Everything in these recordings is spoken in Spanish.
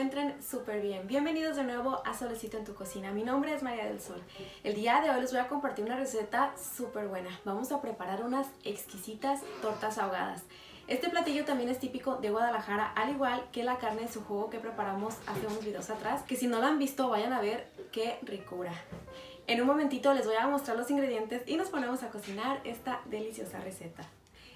encuentren súper bien. Bienvenidos de nuevo a Solecito en tu cocina. Mi nombre es María del Sol. El día de hoy les voy a compartir una receta súper buena. Vamos a preparar unas exquisitas tortas ahogadas. Este platillo también es típico de Guadalajara, al igual que la carne de su jugo que preparamos hace unos videos atrás, que si no la han visto vayan a ver qué ricura. En un momentito les voy a mostrar los ingredientes y nos ponemos a cocinar esta deliciosa receta.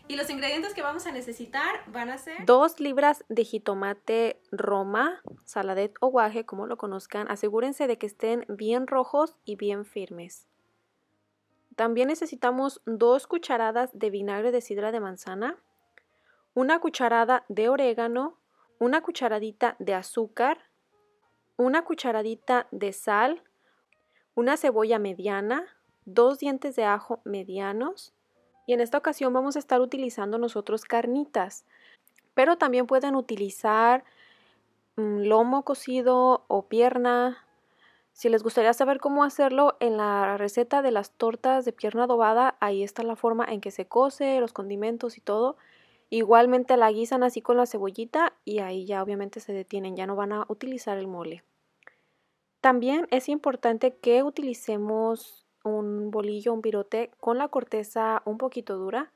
Y los ingredientes que vamos a necesitar van a ser 2 libras de jitomate roma, saladet o guaje, como lo conozcan. Asegúrense de que estén bien rojos y bien firmes. También necesitamos 2 cucharadas de vinagre de sidra de manzana, 1 cucharada de orégano, 1 cucharadita de azúcar, 1 cucharadita de sal, una cebolla mediana, 2 dientes de ajo medianos. Y en esta ocasión vamos a estar utilizando nosotros carnitas, pero también pueden utilizar lomo cocido o pierna. Si les gustaría saber cómo hacerlo, en la receta de las tortas de pierna adobada, ahí está la forma en que se cose, los condimentos y todo. Igualmente la guisan así con la cebollita y ahí ya obviamente se detienen, ya no van a utilizar el mole. También es importante que utilicemos un bolillo, un virote con la corteza un poquito dura.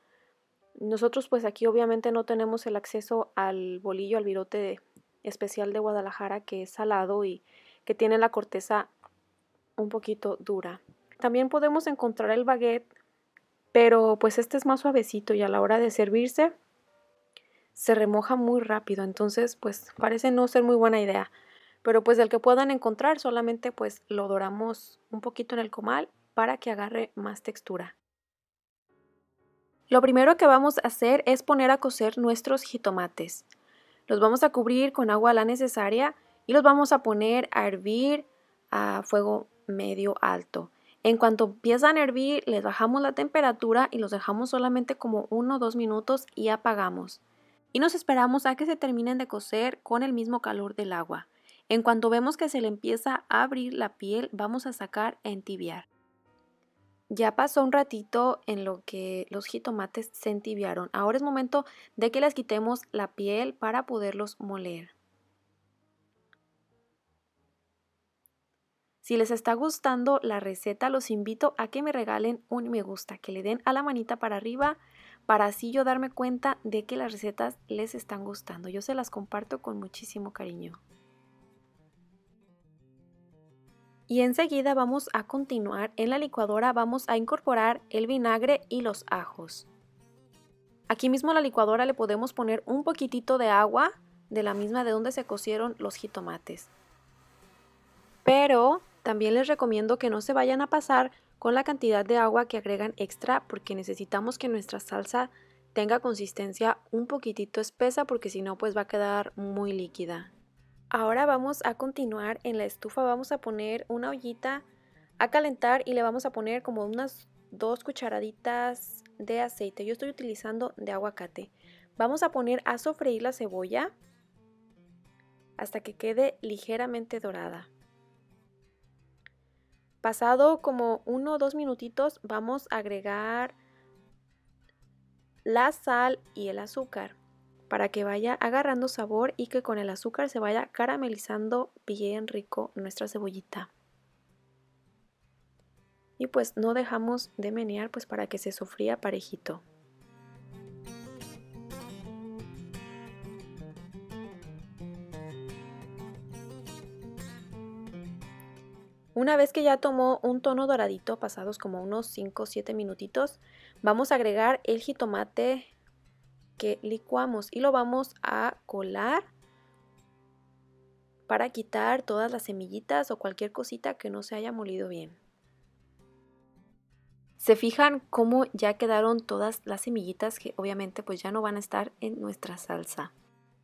Nosotros pues aquí obviamente no tenemos el acceso al bolillo, al virote especial de Guadalajara, que es salado y que tiene la corteza un poquito dura. También podemos encontrar el baguette, pero pues este es más suavecito y a la hora de servirse se remoja muy rápido, entonces pues parece no ser muy buena idea. Pero pues del que puedan encontrar solamente pues lo doramos un poquito en el comal para que agarre más textura. Lo primero que vamos a hacer es poner a cocer nuestros jitomates. Los vamos a cubrir con agua la necesaria y los vamos a poner a hervir a fuego medio alto. En cuanto empiezan a hervir, les bajamos la temperatura y los dejamos solamente como 1 o 2 minutos y apagamos. Y nos esperamos a que se terminen de cocer con el mismo calor del agua. En cuanto vemos que se le empieza a abrir la piel, vamos a sacar a entibiar. Ya pasó un ratito en lo que los jitomates se entibiaron. Ahora es momento de que les quitemos la piel para poderlos moler. Si les está gustando la receta, los invito a que me regalen un me gusta, que le den a la manita para arriba, para así yo darme cuenta de que las recetas les están gustando. Yo se las comparto con muchísimo cariño. Y enseguida vamos a continuar. En la licuadora vamos a incorporar el vinagre y los ajos. Aquí mismo a la licuadora le podemos poner un poquitito de agua, de la misma de donde se cocieron los jitomates. Pero también les recomiendo que no se vayan a pasar con la cantidad de agua que agregan extra, porque necesitamos que nuestra salsa tenga consistencia un poquitito espesa, porque si no pues va a quedar muy líquida. Ahora vamos a continuar. En la estufa vamos a poner una ollita a calentar y le vamos a poner como unas 2 cucharaditas de aceite. Yo estoy utilizando de aguacate. Vamos a poner a sofreír la cebolla hasta que quede ligeramente dorada. Pasado como 1 o 2 minutitos vamos a agregar la sal y el azúcar, para que vaya agarrando sabor y que con el azúcar se vaya caramelizando bien rico nuestra cebollita. Y pues no dejamos de menear pues para que se sofría parejito. Una vez que ya tomó un tono doradito, pasados como unos 5 o 7 minutitos, vamos a agregar el jitomate que licuamos y lo vamos a colar para quitar todas las semillitas o cualquier cosita que no se haya molido bien. ¿Se fijan cómo ya quedaron todas las semillitas que obviamente pues ya no van a estar en nuestra salsa?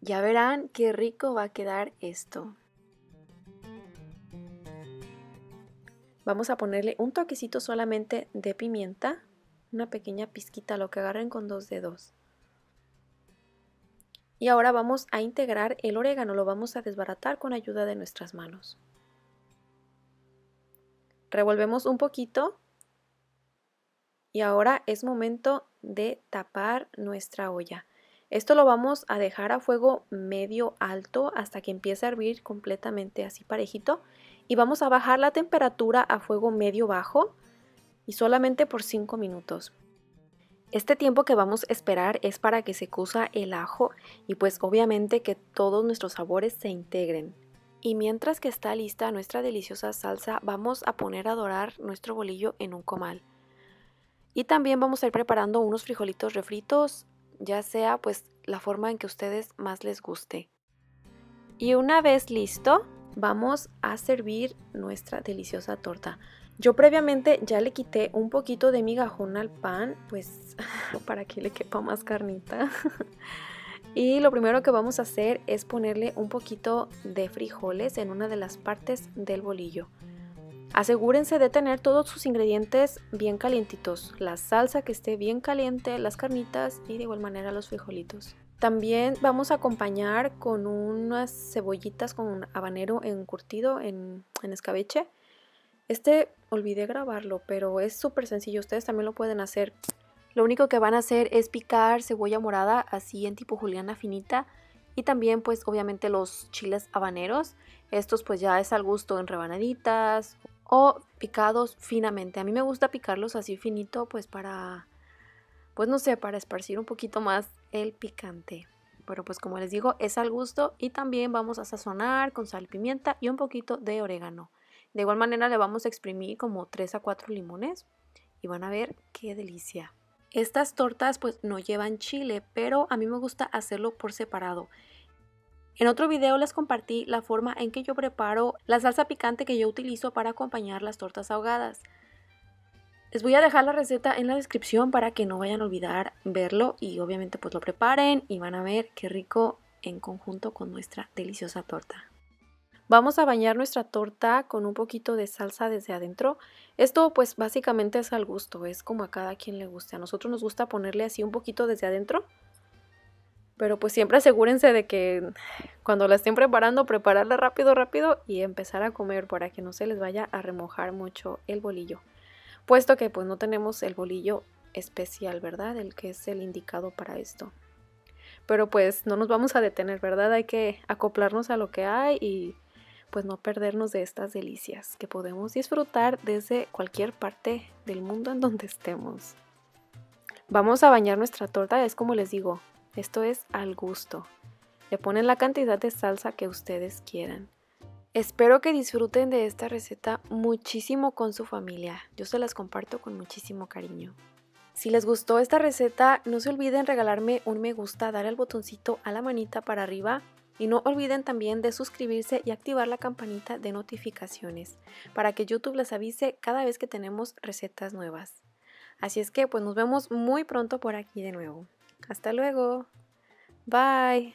Ya verán qué rico va a quedar esto. Vamos a ponerle un toquecito solamente de pimienta, una pequeña pizquita, lo que agarren con 2 dedos. Y ahora vamos a integrar el orégano, lo vamos a desbaratar con ayuda de nuestras manos. Revolvemos un poquito y ahora es momento de tapar nuestra olla. Esto lo vamos a dejar a fuego medio alto hasta que empiece a hervir completamente así parejito. Y vamos a bajar la temperatura a fuego medio bajo y solamente por 5 minutos. Este tiempo que vamos a esperar es para que se cueza el ajo y pues obviamente que todos nuestros sabores se integren. Y mientras que está lista nuestra deliciosa salsa, vamos a poner a dorar nuestro bolillo en un comal. Y también vamos a ir preparando unos frijolitos refritos, ya sea pues la forma en que a ustedes más les guste. Y una vez listo, vamos a servir nuestra deliciosa torta. Yo previamente ya le quité un poquito de migajón al pan, pues para que le quepa más carnita. Y lo primero que vamos a hacer es ponerle un poquito de frijoles en una de las partes del bolillo. Asegúrense de tener todos sus ingredientes bien calientitos, la salsa que esté bien caliente, las carnitas y de igual manera los frijolitos. También vamos a acompañar con unas cebollitas con habanero encurtido en escabeche. Olvidé grabarlo, pero es súper sencillo, ustedes también lo pueden hacer. Lo único que van a hacer es picar cebolla morada así en tipo juliana finita y también pues obviamente los chiles habaneros. Estos pues ya es al gusto en rebanaditas o picados finamente. A mí me gusta picarlos así finito pues para, pues no sé, para esparcir un poquito más el picante. Pero pues como les digo es al gusto y también vamos a sazonar con sal, pimienta y un poquito de orégano. De igual manera le vamos a exprimir como 3 a 4 limones y van a ver qué delicia. Estas tortas pues no llevan chile, pero a mí me gusta hacerlo por separado. En otro video les compartí la forma en que yo preparo la salsa picante que yo utilizo para acompañar las tortas ahogadas. Les voy a dejar la receta en la descripción para que no vayan a olvidar verlo y obviamente pues lo preparen y van a ver qué rico en conjunto con nuestra deliciosa torta. Vamos a bañar nuestra torta con un poquito de salsa desde adentro. Esto pues básicamente es al gusto, es como a cada quien le guste. A nosotros nos gusta ponerle así un poquito desde adentro. Pero pues siempre asegúrense de que cuando la estén preparando, prepararla rápido y empezar a comer para que no se les vaya a remojar mucho el bolillo. Puesto que pues no tenemos el bolillo especial, ¿verdad? El que es el indicado para esto. Pero pues no nos vamos a detener, ¿verdad? Hay que acoplarnos a lo que hay y pues no perdernos de estas delicias que podemos disfrutar desde cualquier parte del mundo en donde estemos. Vamos a bañar nuestra torta, es como les digo, esto es al gusto. Le ponen la cantidad de salsa que ustedes quieran. Espero que disfruten de esta receta muchísimo con su familia. Yo se las comparto con muchísimo cariño. Si les gustó esta receta, no se olviden regalarme un me gusta, dar el botoncito a la manita para arriba y no olviden también de suscribirse y activar la campanita de notificaciones para que YouTube les avise cada vez que tenemos recetas nuevas. Así es que pues nos vemos muy pronto por aquí de nuevo. Hasta luego. Bye.